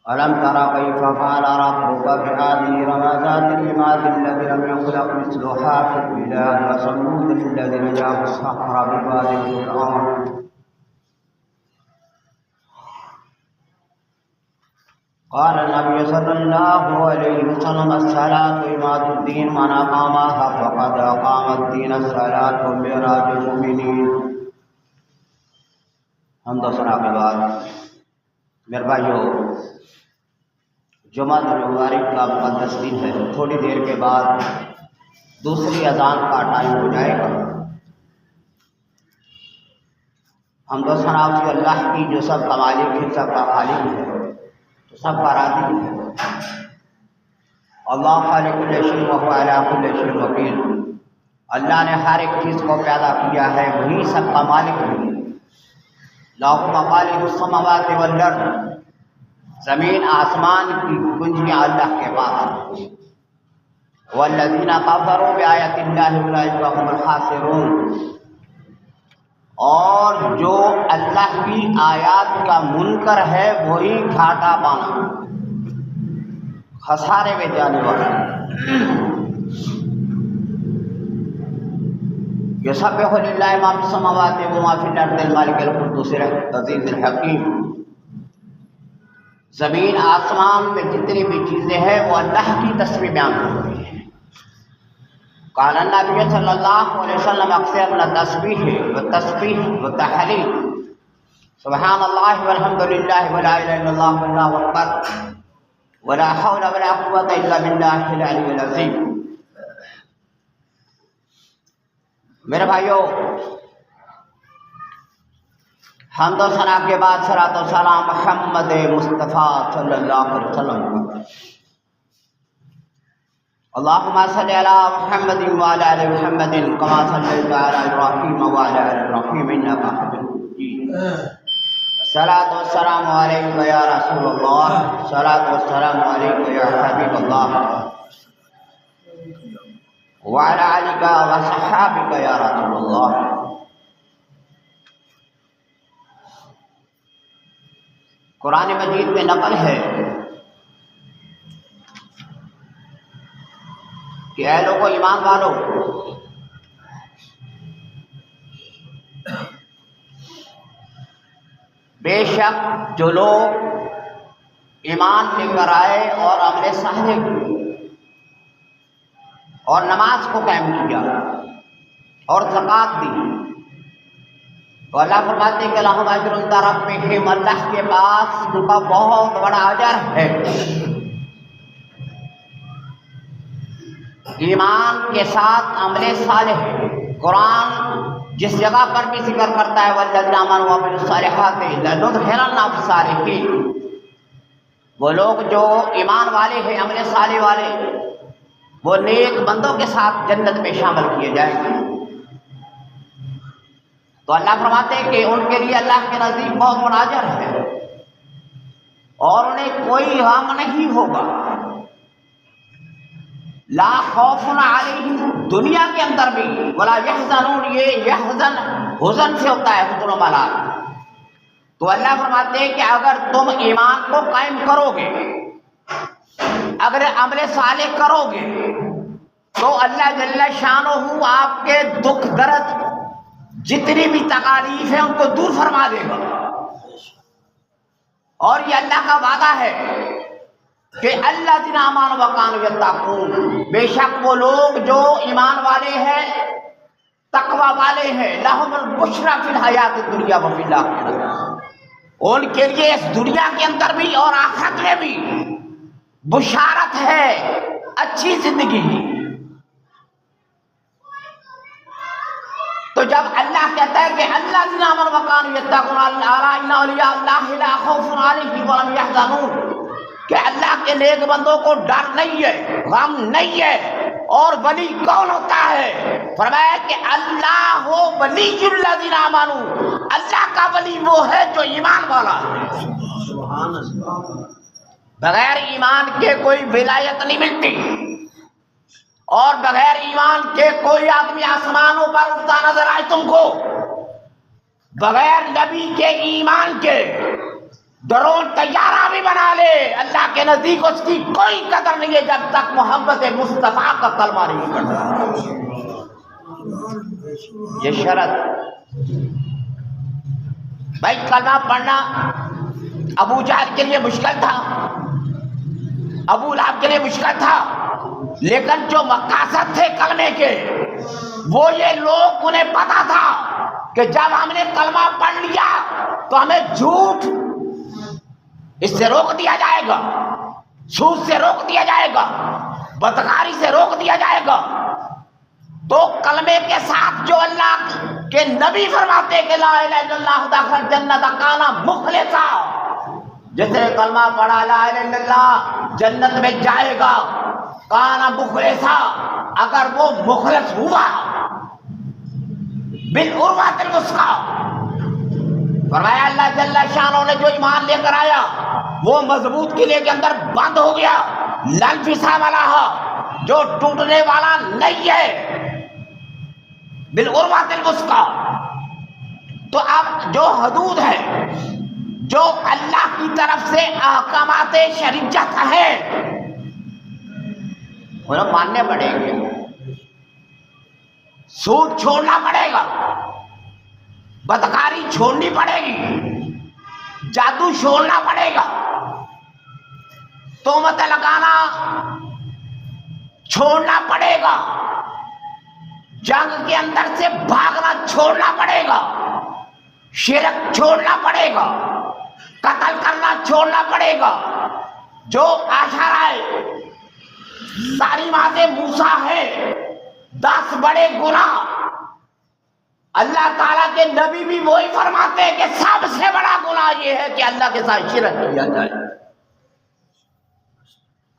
ألم تر كيف فعل ربك بهذه رمزات العماد الذي لم يخلق مثلها في البلاد وثمود الذين جابوا الصخر بالواد الفرعون قال النبي صلى الله عليه وسلم الصلاة عماد الدين من أقامها فقد أقام الدين الصلاة ومعراج المؤمنين. حمد و ثنا کے بعد میرے بھائیو، جمعہ المبارک کا مقدس دن ہے. تھوڑی دیر کے بعد دوسری اذان کا ٹائم ہو جائے گا. حمد و ثنا اس اللہ کی جو سب کا مالک ہے، سب کا خالق ہے، سب کا رازق ہے. اللہ خالق کل شیء وهو علی کل شیء وکیل. اللہ نے ہر ایک چیز کو پیدا کیا ہے، وہی سب کا مالک ہے. له مقاليد السماوات والارض. زمین آسمان کی کنجیاں اللہ کے پاس ہیں. والذین کفروا بآیات اللہ اولئک هم الخاسرون. اور جو اللہ کی آیات کا منکر ہے وہی گھاٹا پانا، خسارے میں جانے والا. یسبح للہ ما فی السماوات وما فی الارض المالک القدوس العزیز الحکیم. زمین آسمان میں جتنی بھی چیزیں ہیں وہ اللہ کی تسبیح بیان کر رہی ہیں. قال النبی صلی اللہ علیہ وسلم اکثر من التسبیح والتسبیح والتحلیل سبحان اللہ والحمد للہ ولا الہ الا اللہ واللہ اکبر ولا حول ولا قوة الا باللہ العلی العظیم. میرے بھائیو، حمد و ثنا کے بعد صلاۃ و سلام محمد مصطفیٰ صلی اللہ علیہ وسلم پر. اللہم صلی علی محمد وعلی آل محمد کما صلیت علی ابراہیم وعلی آل ابراہیم انک حمید مجید. الصلاۃ والسلام علیک یا رسول اللہ، الصلاۃ والسلام علیک یا حبیب اللہ وعلی آلک وصحابک یا رسول اللہ. قرآن مجید میں نقل ہے کہ اے لوگو ایمان والو، بے شک جو لوگ ایمان لے کر آئے اور عمل صالح کیے اور نماز کو قائم کیا اور زکوٰۃ دی، تو اللہ فرماتے ہیں کہ لہم اجر عند ربہم، اللہ کے پاس ان کا بہت بڑا اجر ہے. ایمان کے ساتھ عمل صالح. قرآن جس جگہ پر بھی ذکر کرتا ہے والذین آمنوا وعملوا الصالحات لندخلنهم فی الصالحین، وہ لوگ جو ایمان والے ہیں، عمل صالح والے، وہ نیک بندوں کے ساتھ جنت میں شامل کیے جائیں گے. تو اللہ فرماتے ہیں کہ ان کے لیے اللہ کے نزدیک بہت بڑا اجر ہے اور انہیں کوئی غم نہیں ہوگا. لا خوف علیہم، دنیا کے اندر بھی، ولا یحزنون، یہ یحزن حزن سے ہوتا ہے، حزن و ملال. تو اللہ فرماتے ہیں کہ اگر تم ایمان کو قائم کرو گے، اگر عمل صالح کرو گے، تو اللہ جل شانہ آپ کے دکھ درد جتنی بھی تکالیف ہیں ان کو دور فرما دے گا. اور یہ اللہ کا وعدہ ہے کہ الذین آمنوا وکانوا یتقون، بے شک وہ لوگ جو ایمان والے ہیں، تقوی والے ہیں، لہم البشریٰ فی الحیات الدنیا وفی الآخرہ، ان کے لیے اس دنیا کے اندر بھی اور آخرت میں بھی بشارت ہے، اچھی زندگی. تو جب اللہ کہتا ہے کہ الذین آمنوا وکانوا یتقون الا ان اولیاء اللہ لا خوف علیہم ولا هم یحزنون، کہ اللہ کے نیک بندوں کو ڈر نہیں ہے، غم نہیں ہے. اور ولی کون ہوتا ہے؟ فرمایا کہ اللہ ہو ولی الذین آمنوا، اللہ کا ولی وہ ہے جو ایمان والا ہے. سبحان اللہ. بغیر ایمان کے کوئی ولایت نہیں ملتی، اور بغیر ایمان کے کوئی آدمی آسمانوں پر اڑتا نظر آئے تم کو، بغیر نبی کے ایمان کے ڈرون طیارہ بھی بنا لے، کے نزدیک اس کی کوئی قدر نہیں ہے جب تک محمد مصطفیٰ کا کلمہ نہیں پڑھتا۔ یہ شرط بھائی، کلمہ پڑھنا ابو جہل کے لیے مشکل تھا، ابو لہب کے لیے مشکل تھا، لیکن جو مقاصد تھے کلمے کے وہ یہ لوگ انہیں پتا تھا کہ جب ہم نے کلمہ پڑھ لیا تو ہمیں جھوٹ اس سے روک دیا جائے گا، سود سے روک دیا جائے گا، بدکاری سے روک دیا جائے گا۔ تو کلمے کے ساتھ جو اللہ کے نبی فرماتے کہ لا الہ الا اللہ دخل جنت کانا مخلصا، جس نے کلمہ پڑھا لا الہ الا اللہ جنت میں جائے گا، کانا مخلصا، اگر وہ مخلص ہوا، بالعروۃ الوثقی، فرمایا اللہ جل شانہ نے جو ایمان لے کر آیا وہ مضبوط قلعے کے اندر بند ہو گیا، لا انفصام لہا، جو ٹوٹنے والا نہیں ہے، بالعروۃ الوثقی۔ تو اب جو حدود ہے، جو اللہ کی طرف سے احکامات شریعت ہیں، انہیں ماننے پڑیں گے، سود چھوڑنا پڑے گا، بدکاری چھوڑنی پڑے گی، جادو چھوڑنا پڑے گا، تہمت لگانا چھوڑنا پڑے گا، جنگ کے اندر سے بھاگنا چھوڑنا پڑے گا، شرک چھوڑنا پڑے گا، قتل کرنا چھوڑنا پڑے گا، جو عشرۂ تعلیمات موسیٰ ہے، 10 بڑے گناہ، اللہ تعالیٰ کے نبی بھی وہی فرماتے ہیں کہ سب سے بڑا گناہ یہ ہے کہ اللہ کے ساتھ شرک کیا جائے۔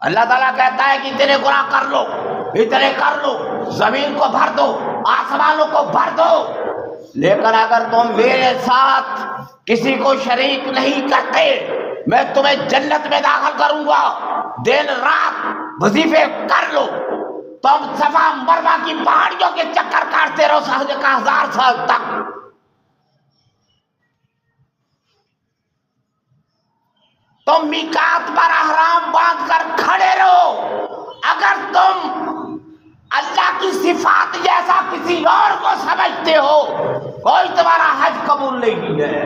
اللہ تعالیٰ کہتا ہے کہ اتنے گناہ کر لو، اتنے کر لو، زمین کو بھر دو، آسمانوں کو بھر دو، لیکن اگر تم میرے ساتھ کسی کو شریک نہیں کرتے میں تمہیں جنت میں داخل کروں گا۔ دن رات وظیفے کر لو، تم صفا مروہ کی پہاڑیوں کے چکر کاٹتے رہو 1000 سال تک، تم میقات پر احرام باندھ کر کھڑے رہو، اگر تم اللہ کی صفات جیسا کسی اور کو سمجھتے ہو کوئی تمہارا حج قبول نہیں ہے۔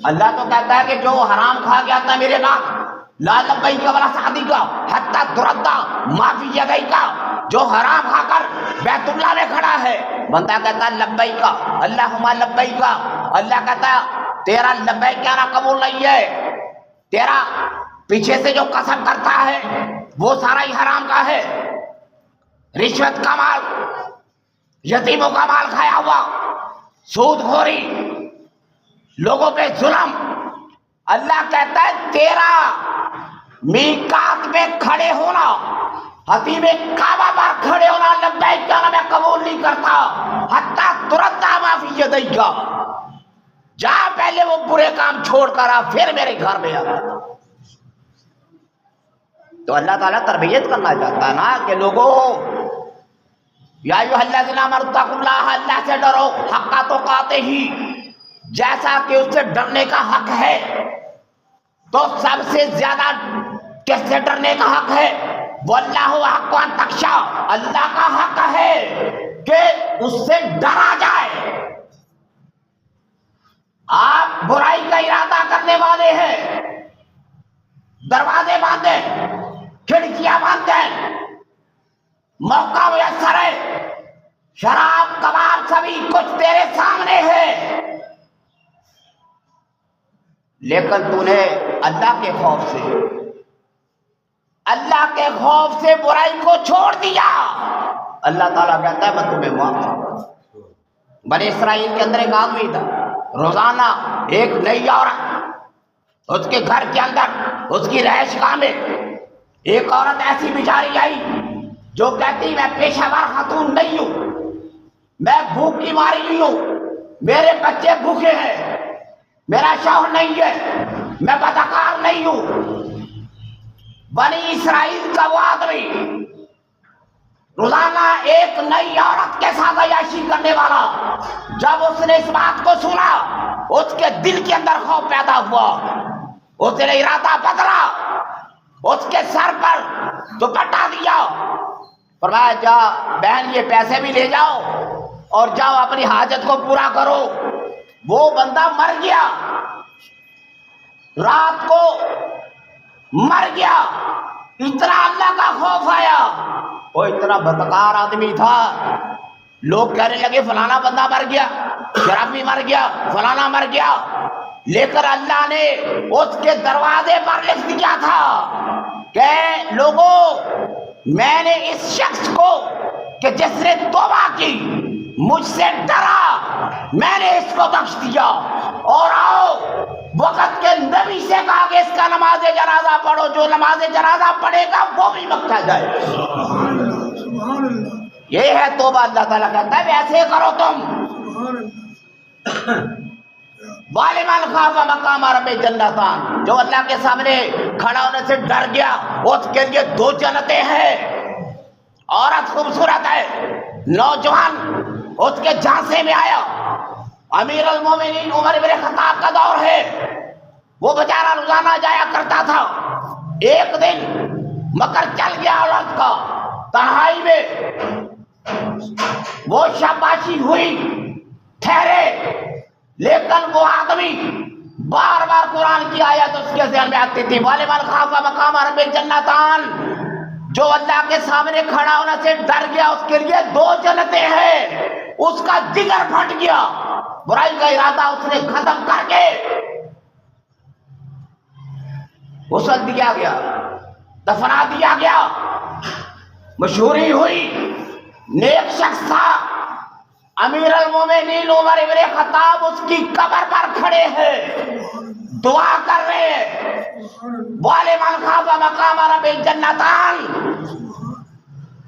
اللہ تو کہتا ہے کہ جو حرام کھا گیا تھا میرے بعد لا لبیک ولا سعدیک حتی تردا ما فی یدیک، جو حرام کھا کر بیت اللہ میں کھڑا ہے، بندہ کہتا ہے لبیک اللہم لبیک، اللہ کہتا ہے تیرا لبیک کہنا قبول نہیں ہے، تیرا پیچھے سے جو قسم کرتا ہے وہ سارا ہی حرام کا ہے، رشوت کا مال، یتیموں کا مال کھایا ہوا، سود خوری، لوگوں پہ ظلم۔ اللہ کہتا ہے تیرا میقات میں کھڑے ہونا، حتیم کعبہ پر کھڑے ہونا لبیک کہنا میں قبول نہیں کرتا، حتی تردا ما فی یدیک، جا پہلے وہ برے کام چھوڑ کر آ پھر میرے گھر میں آ۔ تو اللہ تعالیٰ تربیت کرنا چاہتا ہے نا کہ لوگوں یا ایھا الذین آمنوا اتقوا اللہ، اللہ سے ڈرو حق تقاتہ، جیسا کہ اس سے ڈرنے کا حق ہے۔ تو سب سے زیادہ کس سے ڈرنے کا حق ہے؟ واللہ حق ان تخشی، اللہ کا حق ہے کہ اس سے ڈرا جائے۔ آپ برائی کا ارادہ کرنے والے ہیں، دروازے باندھیں، کھڑکیاں باندھیں، موقع میسر ہے، شراب کباب سبھی کچھ تیرے سامنے ہے، لیکن تو نے اللہ کے خوف سے برائی کو چھوڑ دیا، اللہ تعالیٰ کہتا ہے میں تمہیں معاف کروں۔ بنی اسرائیل کے اندر ایک آدمی تھا، روزانہ ایک نئی عورت اس کے گھر کے اندر، اس کی رہائش گاہ میں ایک عورت ایسی بیچاری آئی جو کہتی میں پیشہ ور خاتون نہیں ہوں، میں بھوک کی ماری نہیں ہوں، میرے بچے بھوکے ہیں، میرا شوہر نہیں ہے، میں بدکار نہیں ہوں۔ بنی اسرائیل کا وہ آدمی روزانہ ایک نئی عورت کے ساتھ عیاشی کرنے والا، جب اس نے اس بات کو سنا اس کے دل کے اندر خوف پیدا ہوا، اس نے ارادہ بدلا، اس کے سر پر دوپٹہ دیا، فرمایا جا بہن یہ پیسے بھی لے جاؤ اور جاؤ اپنی حاجت کو پورا کرو۔ وہ بندہ مر گیا، رات کو مر گیا، اتنا اللہ کا خوف آیا، وہ اتنا بدکار آدمی تھا، لوگ کہنے لگے فلانا بندہ مر گیا، شرابی مر گیا، فلانا مر گیا، لیکن اللہ نے اس کے دروازے پر لکھ دیا تھا کہ لوگوں میں نے اس شخص کو کہ جس نے توبہ کی، مجھ سے ڈرا، میں نے اس کو بخش دیا، اور آؤ وقت کے نبی سے کہا کہ اس کا نماز جنازہ پڑھو، جو نماز جنازہ پڑھے گا وہ بھی بخشا جائے۔ یہ ہے توبہ۔ اللہ تعالیٰ کہتا ہے ایسے کرو تم۔ وَلِمَنْ خَافَ مَقَامَ رَبِّهِ جَنَّتَانِ، جو اللہ کے سامنے کھڑا ہونے سے ڈر گیا اس کے لیے دو جنتیں ہیں۔ عورت خوبصورت ہے، نوجوان اس کے جھانسے میں آیا، امیر المومنین عمر بن خطاب کا دور ہے، وہ بیچارہ روزانہ جایا کرتا تھا۔ ایک دن مکر چل گیا عورت کا، تنہائی میں وہ شاباشی ہوئی، ٹھہرے، لیکن وہ آدمی بار بار قرآن کی آیت اس کے ذہن میں آتی تھی، وَلِمَنْ خَافَ مَقَامَ رَبِّهِ جَنَّتَانِ، جو اللہ کے سامنے کھڑا ہونے سے ڈر گیا اس کے لیے دو جنتیں ہیں۔ اس کا جگر پھٹ گیا، برائی کا ارادہ اس نے ختم کر کے غسل دیا گیا، دفنا دیا گیا، مشہوری ہوئی، نیک شخص تھا، امیر المومنین عمر بن خطاب اس کی قبر پر کھڑے ہیں، دعا کر رہے ہیں، وَلِمَنْ خَافَ مَقَامَ رَبِّهِ جَنَّتَانِ،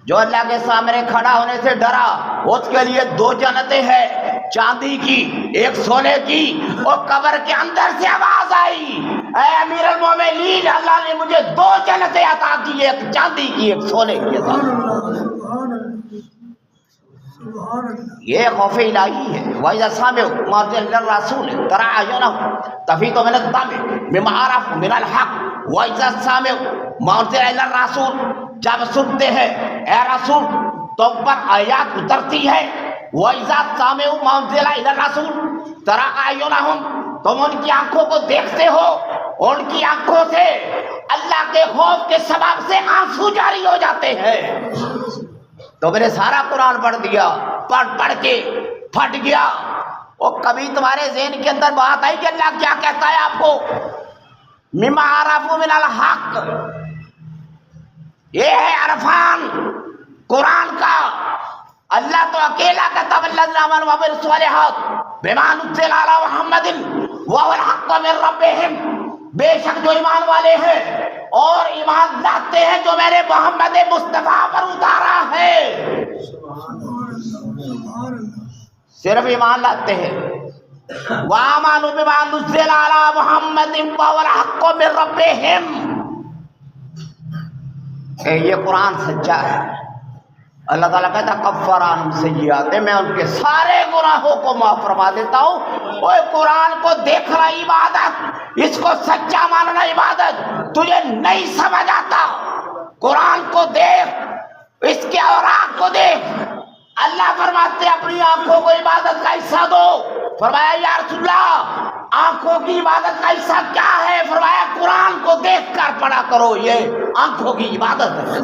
جو اللہ کے سامنے کھڑا ہونے سے ڈرا اس کے لیے دو جنتیں ہیں، چاندی کی ایک سونے کی۔ اور قبر کے اندر سے آواز آئی، اے امیر المومنین، اللہ نے مجھے دو جنتیں عطا کی، ایک چاندی کی ایک سونے کی عطا کی۔ یہ خوف الہی ہے۔ وَإِذَا سَمِعُوا مَا أُنزِلَ الرَّسُولِ تَرَىٰ أَعْيُنَهُمْ تَفِيضُ مِنَ الدَّمْعِ مِمَّا عَرَفُوا مِنَ الْحَقِّ وَإِذَا سَمِعُوا مَا أُنزِلَ إِلَى الرَّسُولِ، جب سنتے ہیں اے رسول تم پر آیات اترتی ہے، وَإِذَا سَمِعُوا مَا أُنزِلَ إِلَى الرَّسُولِ تَرَىٰ أَعْيُنَهُمْ، تم ان کی آنکھوں کو دیکھتے ہو، ان کی آنکھوں سے اللہ کے خوف کے سبب سے آنسو جاری ہو جاتے ہیں۔ تو میں نے سارا قرآن پڑھ دیا، پڑھ کے پھٹ گیا۔ اور کبھی تمہارے ذہن کے اندر بات آئی کہ اللہ کیا کہتا ہے آپ کو؟ مما عرفوا من الحق، یہ ہے عرفان قرآن کا۔ اللہ تو اکیلا کہتا والذین آمنوا وعملوا الصالحات بما نزل علی محمد وهو الحق من ربهم، بے شک جو ایمان والے ہیں اور ایمان لاتے ہیں جو میں نے محمد مصطفیٰ پر اتارا ہے، صرف ایمان لاتے ہیں۔ وآمنوا بما نزل علی محمد وهو الحق من ربهم، کہ یہ قرآن سچا ہے۔ اللہ تعالیٰ کہتا کفر عنہم سیئات، میں ان کے سارے گناہوں کو معاف فرما دیتا ہوں۔ اوے قرآن کو دیکھنا عبادت، اس کو سچا ماننا عبادت، تجھے نہیں سمجھ آتا، قرآن کو دیکھ، اس کے اوراق کو دیکھ۔ اللہ فرماتے اپنی آنکھوں کو عبادت کا حصہ دو۔ فرمایا یا رسول اللہ آنکھوں کی عبادت کا حصہ کیا ہے؟ فرمایا قرآن کو دیکھ کر پڑھا کرو، یہ آنکھوں کی عبادت ہے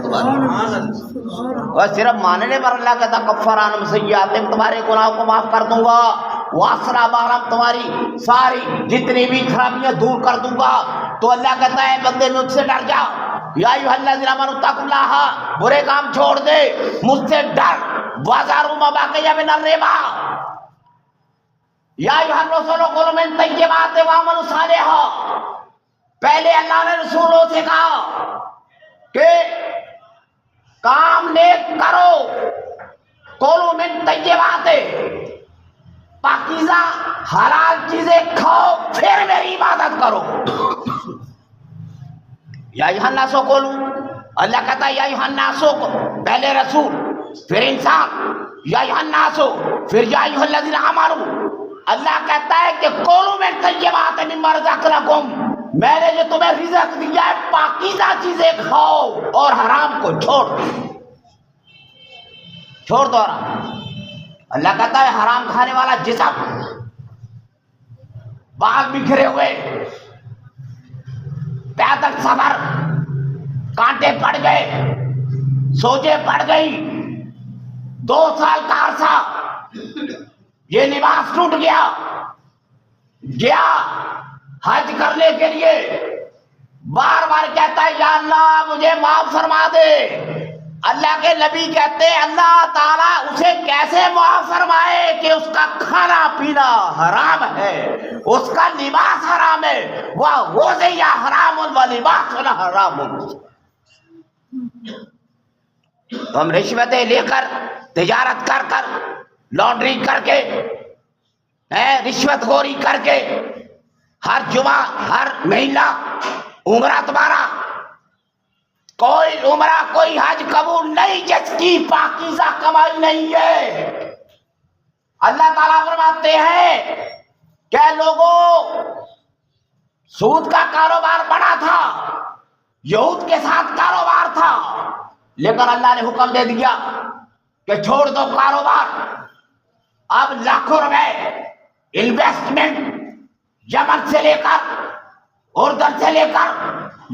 اور صرف ماننے پر اللہ کہتا کفر عنہم سیئات، تمہارے گناہوں کو معاف کر دوں گا، واسرا بارم تمہاری ساری جتنی بھی خرابیاں دور کر دوں گا۔ تو اللہ کہتا ہے بندے مجھ سے ڈر جا، یا ایھا الذین آمنوا اتقوا اللہ، برے کام چھوڑ دے، مجھ سے ڈر، وذروا ما بقی من الربا، یا ایھا الرسول کلوا من طیبات واعملوا صالحا۔ پہلے اللہ نے رسولوں سے کہا کہ کام نیک کرو، کلوا من طیبات، پاکیزہ حلال چیزیں کھاؤ، پھر میری عبادت کرو۔ یا ایھا الناس کلوا، اللہ کہتا ہے یا ایھا الناس، پہلے رسول پھر انسان، یا ایھا الناس پھر یا ایھا الذین آمنوا۔ اللہ کہتا ہے کہ کلوا من طیبات مما رزقناکم، میں نے جو تمہیں رزق دیا ہے پاکیزہ چیزیں کھاؤ اور حرام کو چھوڑ دو حرام۔ اللہ کہتا ہے حرام کھانے والا جسم، بال بکھرے ہوئے، پیدل سفر، کانٹے پڑ گئے، سوجے پڑ گئی، 2 سال کا عرصہ یہ لباس ٹوٹ گیا حج کرنے کے لیے، بار بار کہتا ہے یا اللہ مجھے معاف فرما دے۔ اللہ کے نبی کہتے ہیں اللہ تعالیٰ اسے کیسے معاف فرمائے کہ اس کا کھانا پینا حرام ہے، اس کا لباس حرام ہے، وہ غذیہ حرام و لباسنا حرام۔ ہم رشوتیں لے کر، تجارت کر کر، لانڈری کر کے، رشوت خوری کر کے، ہر جمعہ ہر مہینہ عمرہ تمہارا، کوئی عمرہ کوئی حج قبول نہیں جس کی پاکیزہ کمائی نہیں ہے۔ اللہ تعالیٰ فرماتے ہیں کہ لوگوں سود کا کاروبار بڑا تھا، یہود کے ساتھ کاروبار تھا، لیکن اللہ نے حکم دے دیا کہ چھوڑ دو کاروبار۔ اب لاکھوں روپے انویسٹمنٹ یمن سے لے کر، اردن سے لے کر،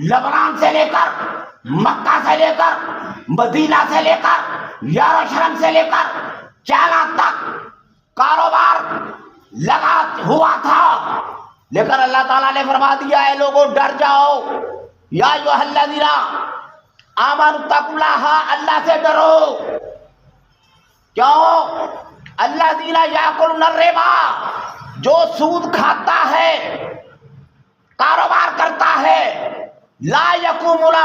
لبنان سے لے کر، مکہ سے لے کر، مدینہ سے لے کر، یروشلم سے لے کر چائنا تک کاروبار لگا ہوا تھا، لیکن اللہ تعالیٰ نے فرما دیا ہے لوگوں ڈر جاؤ، یا ایھا الذین آمنوا اتقوا اللہ، اللہ سے ڈرو۔ کیوں؟ الذین یاکلون الربا، جو سود کھاتا ہے، کاروبار کرتا ہے، لا یقومون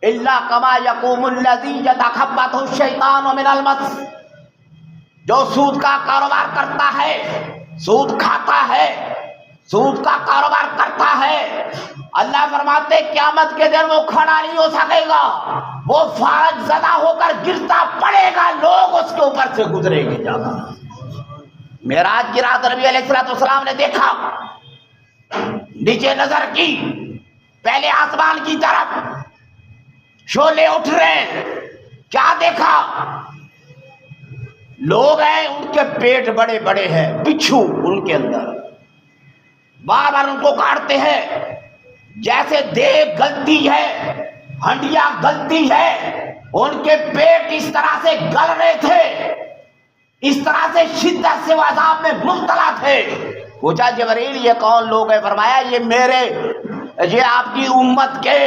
الا کما یقوم الذی یتخبطہ الشیطان من المس، جو سود کا کاروبار کرتا ہے، سود کھاتا ہے، سود کا کاروبار کرتا ہے، اللہ فرماتے قیامت کے دن وہ کھڑا نہیں ہو سکے گا، وہ فاج زدہ ہو کر گرتا پڑے گا، لوگ اس کے اوپر سے گزرے گے جا کر۔ معراج کی رات نبی علیہ السلام نے دیکھا، نیچے نظر کی، پہلے آسمان کی طرف شعلے اٹھ رہے ہیں، کیا دیکھا؟ لوگ ہیں ان کے پیٹ بڑے بڑے ہیں، بچھو ان کے اندر، بار بار ان کو کاٹتے ہیں، جیسے دیگ گلتی ہے، ہنڈیاں گلتی ہے، ان کے پیٹ اس طرح سے گل رہے تھے، اس طرح سے شدت سے وہ عذاب میں مبتلا تھے۔ پوچھا جبرائیل یہ کون لوگ ہیں؟ فرمایا یہ آپ کی امت کے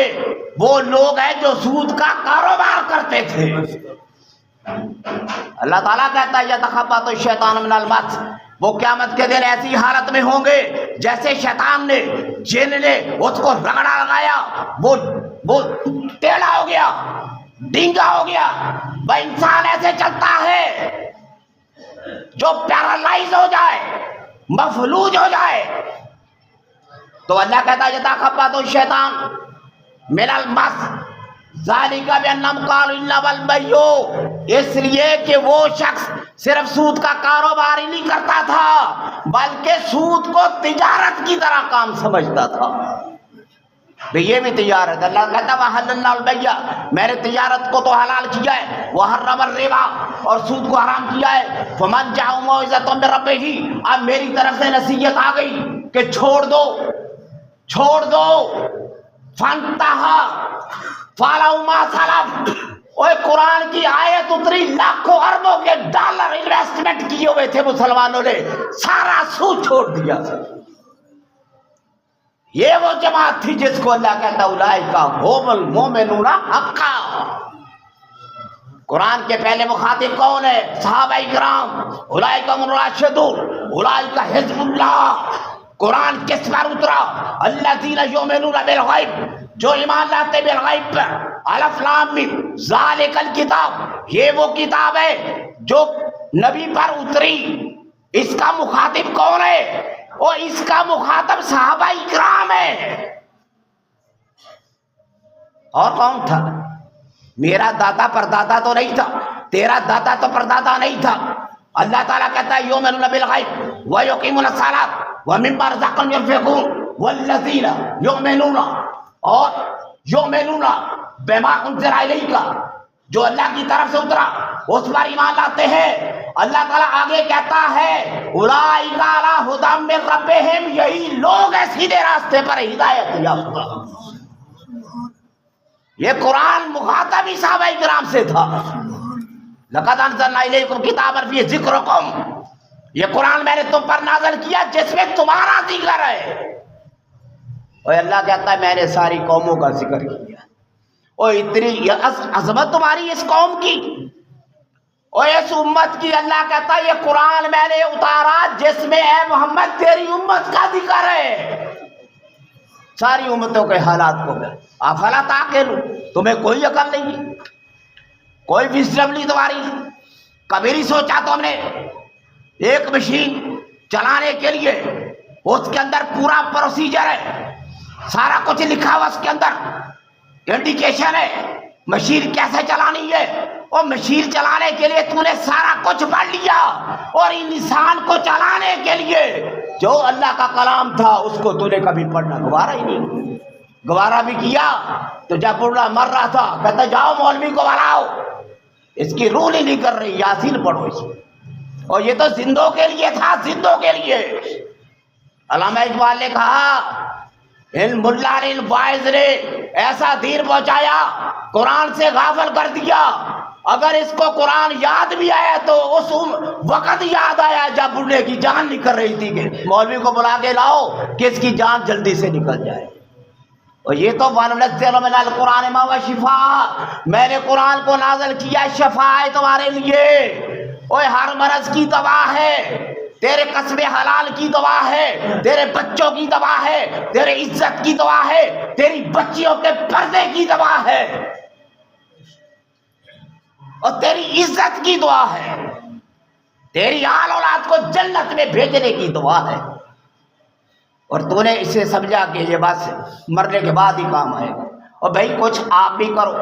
وہ لوگ ہیں جو سود کا کاروبار کرتے تھے۔ اللہ تعالیٰ کہتا ہے یتخبطہ الشیطان من المس، وہ قیامت کے دن ایسی حالت میں ہوں گے جیسے شیطان نے، جن نے اس کو رگڑا لگایا، وہ ٹیڑھا ہو گیا، ڈینگا ہو گیا، وہ انسان ایسے چلتا ہے جو پیرالائز ہو جائے، مفلوج ہو جائے۔ تو اللہ کہتا ہے یتخبطہ الشیطان من المس ذالک بانہم قالوا انما البیع، اس لیے کہ وہ شخص صرف سود کا کاروبار ہی نہیں کرتا تھا بلکہ سود کو تجارت کی طرح کام سمجھتا تھا۔ یہ بھی تجارت، اللہ کہتا ہے وَأَحَلَّ الْبَيْعَ، میں نے تجارت کو تو حلال کیا ہے، وَحَرَّمَ الرِّبَا، اور سود کو حرام کیا ہے۔ فَمَنْ جَاءَهُ مَوْعِظَةٌ مِّن رَّبِّهِ، اب میری طرف سے نصیحت آ گئی کہ چھوڑ دو، فَانْتَهَا فَلَهُ مَا سَلَفَ، اوے قرآن کی آیت اتری، لاکھوں اربوں کے ڈالر انویسٹمنٹ کیے ہوئے تھے مسلمانوں نے، سارا سود چھوڑ دیا۔ یہ وہ جماعت تھی جس کو اللہ کہتا اولئک ھم المؤمنون حقا۔ قرآن کے پہلے مخاطب کون ہے؟ صحابہ کرام، اولئک ھم الراشدون، اولئک حزب اللہ۔ قرآن کس پر اترا؟ الذین یؤمنون بالغیب، جو ایمان لاتے بالغیب پر۔ الف لام میم ذالک الکتاب، یہ وہ کتاب ہے جو نبی پر اتری۔ اس کا مخاطب کون ہے؟ اور اس کا مخاطب صحابہ اکرام ہے۔ اور کون تھا؟ میرا دادا پردادا تو نہیں تھا، تیرا دادا تو پردادا نہیں تھا۔ اللہ تعالیٰ کہتا ہے یؤمنون بالغیب ویقیمون الصلاۃ ومما رزقناہم ينفقون، والذین یؤمنون اور یؤمنون بما انزل الیک جو اللہ کی طرف سے اترا اس پر ایمان لاتے ہیں. اللہ تعالیٰ آگے کہتا ہے اولئک علی ھدی من ربہم یہی لوگ ہیں سیدھے راستے پر ہدایت یافتہ. یہ قرآن مخاطب ہی صحابہ کرام سے تھا. لقد انزلنا الیکم کتابا فیہ ذکرکم یہ قرآن میں نے تم پر نازل کیا جس میں تمہارا ذکر ہے. اور اللہ کہتا ہے میں نے ساری قوموں کا ذکر کیا. اور اتنی عظمت تمہاری اس قوم کی اور اس امت کی. اللہ کہتا ہے یہ قرآن میں نے اتارا جس میں اے محمد تیری امت کا ذکر ہے. ساری امتوں کے حالات کو میں افلا تعقلون تمہیں کوئی عقل نہیں ہے کوئی وزڈم نہیں تمہاری. کبھی نہیں سوچا تو ہم نے ایک مشین چلانے کے لیے اس کے اندر پورا پروسیجر ہے سارا کچھ لکھا ہوا اس کے اندر انڈیکیشن ہے مشین کیسے چلانی ہے. اور مشین چلانے کے لیے تو نے سارا کچھ پڑھ لیا اور انسان کو چلانے کے لیے جو اللہ کا کلام تھا اس کو تو نے کبھی پڑھنا گوارا ہی نہیں. گوارا بھی کیا تو جب بڑھا مر رہا تھا کہتا جاؤ مولوی کو بلاؤ اس کی روح نہیں کر رہی یاسین پڑھو اس میں. اور یہ تو زندوں کے لیے تھا زندوں کے لیے. علامہ اقبال نے کہا علم اللہ نے الواعظ نے ایسا دین پہنچایا قرآن سے غافل کر دیا. اگر اس کو قرآن یاد بھی آیا تو اس وقت یاد آیا جب بڑھے کی جان نکل رہی تھی کہ مولوی کو بلا کے لاؤ کہ اس کی جان جلدی سے نکل جائے. اور یہ تو وَنُنَزِّلُ مِنَ الْقُرْآنِ مَا هُوَ شِفَاءٌ میں نے قرآن کو نازل کیا شفا ہے تمہارے لیے. اور ہر مرض کی دوا ہے تیرے کسب حلال کی دوا ہے تیرے بچوں کی دوا ہے تیرے عزت کی دوا ہے تیری بچیوں کے پردے کی دوا ہے اور تیری عزت کی دعا ہے تیری آل اولاد کو جنت میں بھیجنے کی دعا ہے. اور تو نے اسے سمجھا کہ یہ بس مرنے کے بعد ہی کام آئے گا. اور بھائی کچھ آپ بھی کرو.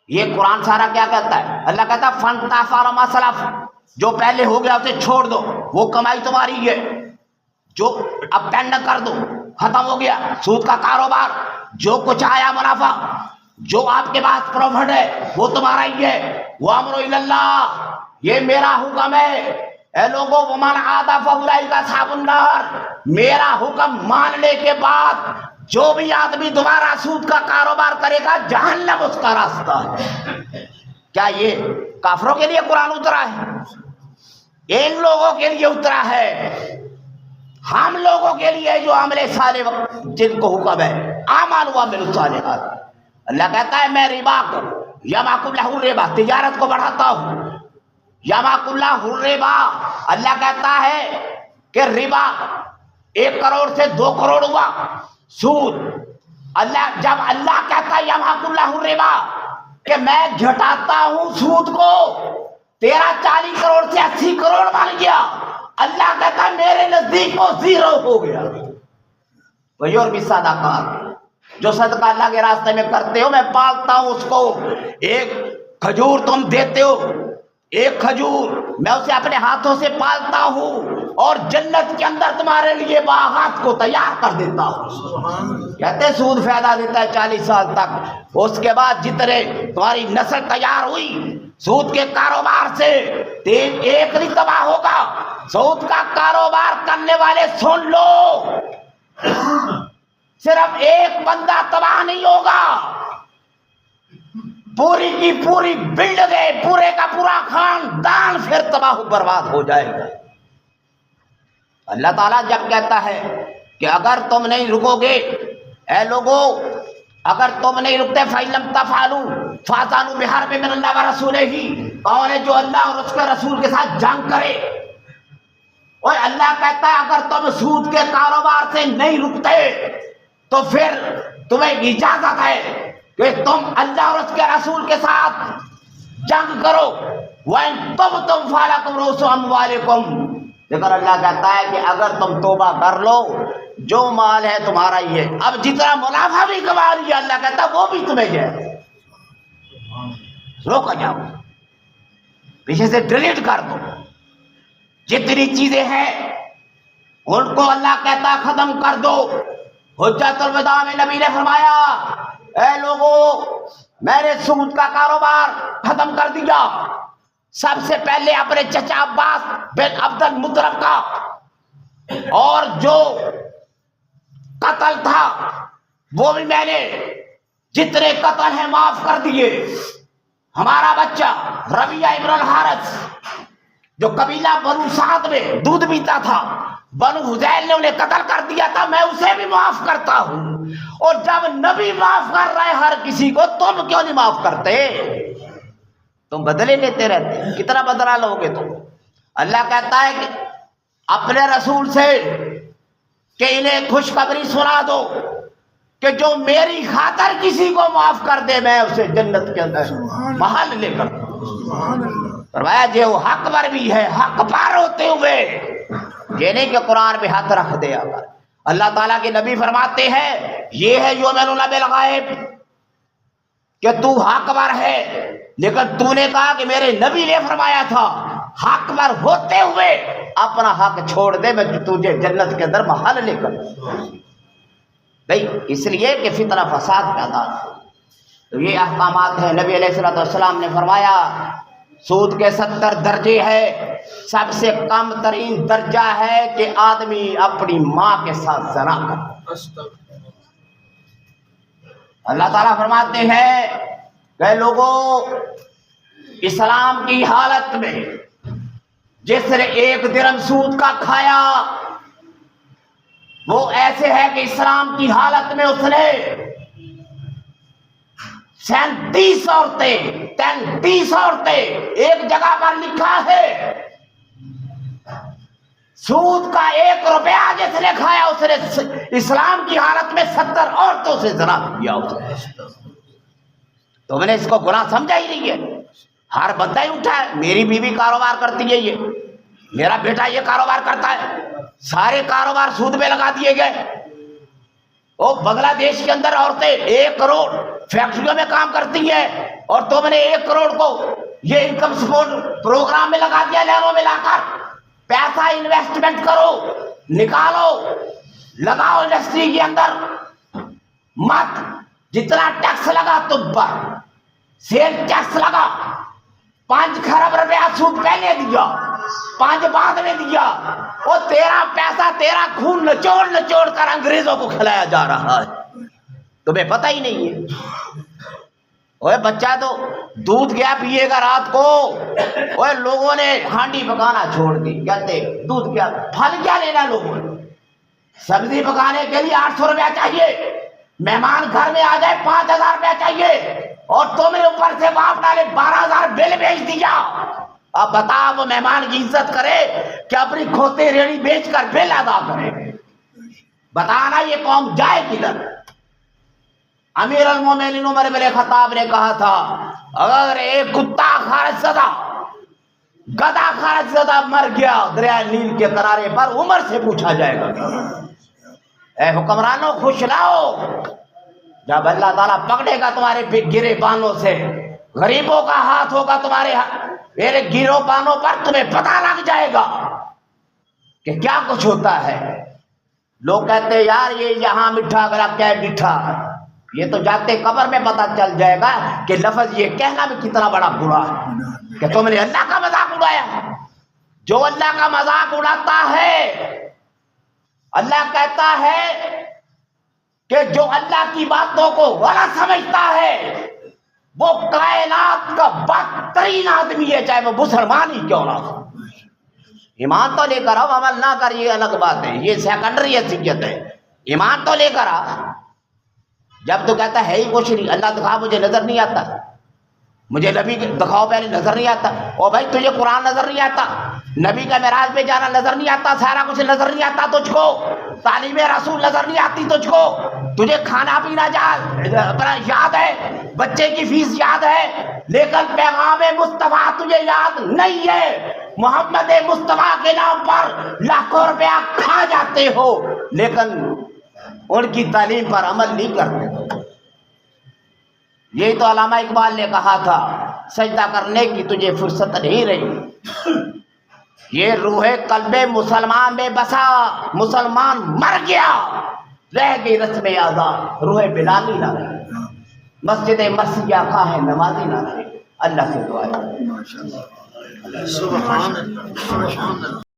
یہ قرآن سارا کیا کہتا ہے؟ اللہ کہتا ہے فَانْتَعْفَ مَا سَلَفَ جو پہلے ہو گیا اسے چھوڑ دو وہ کمائی تمہاری ہے جو اب پینڈ کر دو ختم ہو گیا. سود کا کاروبار جو کچھ آیا منافع جو آپ کے پاس پروفٹ ہے وہ تمہارا ہی ہے. وَأَمْرُ إِلَى اللَّهِ یہ میرا حکم ہے. اے لوگوں وَمَنْ عَادَ فَأُولَئِكَ أَصْحَابُ النَّارِ میرا حکم ماننے کے بعد جو بھی آدمی دوبارہ سود کا کاروبار کرے گا جہنم اس کا راستہ ہے. کیا یہ کافروں کے لیے قرآن اترا ہے؟ ان لوگوں کے لیے اترا ہے ہم لوگوں کے لیے جو عمل صالح جن کو حکم ہے آمنوا وعملوا الصالحات. اللہ کہتا ہے میں ربا کو یمحق اللہ الربا تجارت کو بڑھاتا ہوں. یمحق اللہ الربا اللہ کہتا ہے کہ ربا 1 کروڑ سے 2 کروڑ ہوا سود. اللہ جب اللہ کہتا ہے یمحق اللہ الربا کہ میں گھٹاتا ہوں سود کو تیرا 40 کروڑ سے 80 کروڑ بن گیا اللہ کہتا ہے میرے نزدیک وہ 0 ہو گیا. وہی اور بھی صدقات جو صدقہ اللہ کے راستے میں کرتے ہو میں پالتا ہوں اس کو. ایک کھجور تم دیتے ہو 1 کھجور میں اسے اپنے ہاتھوں سے پالتا ہوں اور جنت کے اندر تمہارے لیے باغات کو تیار کر دیتا ہوں. کہتے ہیں سود فائدہ دیتا ہے 40 سال تک. اس کے بعد جتنے تمہاری نسل تیار ہوئی سود کے کاروبار سے ایک نہیں تباہ ہوگا. سود کا کاروبار کرنے والے سن لو صرف ایک بندہ تباہ نہیں ہوگا پوری کی پوری بلڈنگیں پورے کا پورا خاندان پھر تباہ برباد ہو جائے گا. اللہ تعالیٰ جب کہتا ہے کہ اگر تم نہیں رکو گے اے لوگوں اگر تم نہیں رکتے فَإِن لَمْ تَفْعَلُوا فَأْذَنُوا بِحَرْبٍ مِّنَ اللَّهِ وَرَسُولِهِ کون ہے جو اللہ اور اس کے رسول کے ساتھ جنگ کرے. اور اللہ کہتا ہے اگر تم سود کے کاروبار سے نہیں رکتے تو پھر تمہیں اجازت ہے کہ تم اللہ اور اس کے رسول کے ساتھ جنگ کرو. وَإِن تُبْتُمْ فَلَكُمْ رُءُوسُ أَمْوَالِكُمْ لیکن اللہ کہتا ہے کہ اگر تم توبہ کر لو جو مال ہے تمہارا ہی ہے. اب جتنا منافع بھی کما لیا اللہ کہتا ہے وہ بھی تمہیں ہے. روکا جاؤ پیچھے سے ڈیلیٹ کر دو. جتنی چیزیں ہیں ان کو اللہ کہتا ختم کر دو۔ حجت الوداع میں نبی نے فرمایا اے لوگوں میں نے سود کا کاروبار ختم کر دیا، سب سے پہلے اپنے چچا عباس بن عبد المطلب کا، اور جو قتل تھا وہ بھی میں نے جتنے قتل ہیں معاف کر دیے۔ ہمارا بچہ ربیعہ ابن الحارث جو قبیلہ بنو سعد میں دودھ پیتا تھا، بنو حذیل نے انہیں قتل کر دیا تھا، میں اسے بھی معاف کرتا ہوں۔ اور جب نبی معاف کر رہے ہر کسی کو، تم کیوں نہیں معاف کرتے؟ تم بدلے لیتے رہتے، کتنا بدلہ لوگے تم؟ اللہ کہتا ہے کہ اپنے رسول سے کہ انہیں خوشخبری سنا دو کہ جو میری خاطر کسی کو معاف کر دے میں اسے جنت کے اندر محل لے کر فرمایا جو حق پر بھی ہے حق پار ہوتے ہوئے، یہ نہیں کہ قرآن پہ ہاتھ رکھ دے اگر۔ اللہ تعالیٰ کے نبی فرماتے ہیں یہ ہے یؤمنون بالغیب کہ تو حق پر ہے، لیکن تو نے کہا کہ میرے نبی نے فرمایا تھا حق پر ہوتے ہوئے اپنا حق چھوڑ دے میں تجھے جنت کے اندر محل لے کر نہیں، اس لیے کہ فتنہ فساد پیدا ہو۔ تو یہ احکامات ہیں۔ نبی علیہ السلام نے فرمایا سود کے 70 درجے ہے، سب سے کم ترین درجہ ہے کہ آدمی اپنی ماں کے ساتھ زنا کرے۔ اللہ تعالیٰ فرماتے ہیں کہ لوگوں اسلام کی حالت میں جس نے 1 درہم سود کا کھایا وہ ایسے ہے کہ اسلام کی حالت میں اس نے 37 عورتیں 33 عورتیں ایک جگہ پر لکھا ہے سود کا 1 روپیہ جس نے کھایا اس نے اسلام کی حالت میں 70 عورتوں سے زنا کیا۔ تو میں نے اس کو گناہ سمجھا ہی نہیں ہے، ہر بندہ ہی اٹھا ہے، میری بیوی کاروبار کرتی ہے، یہ میرا بیٹا یہ کاروبار کرتا ہے، سارے کاروبار سود میں لگا دیے گئے۔ وہ بنگلہ دیش کے اندر عورتیں 1 کروڑ فیکٹریوں میں کام کرتی ہیں اور تم نے 1 کروڑ کو یہ انکم سپورٹ پروگرام میں لگا دیا، لہروں میں لا کر پیسہ انویسٹمنٹ کرو، نکالو، لگاؤ انڈسٹری کے اندر، مت جتنا ٹیکس لگا تم پر سیل ٹیکس لگا، 5 کھرب روپیہ سود پہلے دیا، 5 بعد میں دیا، وہ تیرا پیسہ تیرا خون نچوڑ نچوڑ کر انگریزوں کو کھلایا جا رہا ہے، تمہیں پتہ ہی نہیں ہے۔ اوے بچہ تو دودھ کیا پیے گا رات کو، اوے لوگوں نے ہانڈی پکانا چھوڑ دی، کہتے دودھ کیا، پھل کیا لینا لوگوں نے، سبزی پکانے کے لیے 800 روپیہ چاہیے، مہمان گھر میں آ جائے 5000 روپیہ چاہیے، اور تم نے اوپر سے باپ ڈالے 12000 بل بیچ دیا۔ اب بتا وہ مہمان کی عزت کرے کہ اپنی کھوتے ریڑھی بیچ کر بل ادا کرے؟ بتانا یہ قوم جائے کدھر؟ امیر المومنین عمر بن خطاب نے کہا تھا اگر ایک کتا خارج زدہ گدھا خارج زدہ مر گیا دریائے نیل کے کنارے پر، عمر سے پوچھا جائے گا اے حکمرانوں خوش لاؤ، جب اللہ تعالیٰ پکڑے گا تمہارے گرے بانوں سے، غریبوں کا ہاتھ ہوگا تمہارے میرے گرو بانوں پر، تمہیں پتہ لگ جائے گا کہ کیا کچھ ہوتا ہے۔ لوگ کہتے ہیں یار یہ یہاں میٹھا گلا کیا میٹھا، یہ تو جاتے قبر میں پتہ چل جائے گا کہ لفظ یہ کہنا بھی کتنا بڑا برا ہے کہ تم نے اللہ کا مذاق اڑایا۔ جو اللہ کا مذاق اڑاتا ہے، اللہ کہتا ہے کہ جو اللہ کی باتوں کو غلط سمجھتا ہے وہ کائنات کا بدترین آدمی ہے، چاہے وہ مسلمان ہی کیوں نہ ہو۔ ایمان تو لے کر آؤ، عمل نہ کر یہ الگ بات ہے، یہ سیکنڈری حیثیت ہے، ایمان تو لے کر آ۔ جب تو کہتا ہے ہی کچھ نہیں، اللہ دکھا مجھے نظر نہیں آتا، مجھے نبی دکھاؤ پہلے نظر نہیں آتا، او بھائی تجھے قرآن نظر نہیں آتا، نبی کا معراج پہ جانا نظر نہیں آتا، سارا کچھ نظر نہیں آتا تجھ کو، تعلیم رسول نظر نہیں آتی تجھ کو، تجھے کھانا پینا یاد ہے، بچے کی فیس یاد ہے، لیکن پیغام مصطفیٰ تجھے یاد نہیں ہے۔ محمد مصطفیٰ کے نام پر لاکھوں روپیہ کھا جاتے ہو لیکن ان کی تعلیم پر عمل نہیں کرتے۔ یہی تو علامہ اقبال نے کہا تھا سجدہ کرنے کی تجھے فرصت نہیں رہی، یہ روح قلب مسلمان میں بسا، مسلمان مر گیا، رہ گئی رسم آزاد، روح بلالی نہ رہی، مسجد مرثیہ کا ہے نمازی نہ رہے۔ اللہ سے دعا ہے۔ سبحان اللہ، سبحان اللہ۔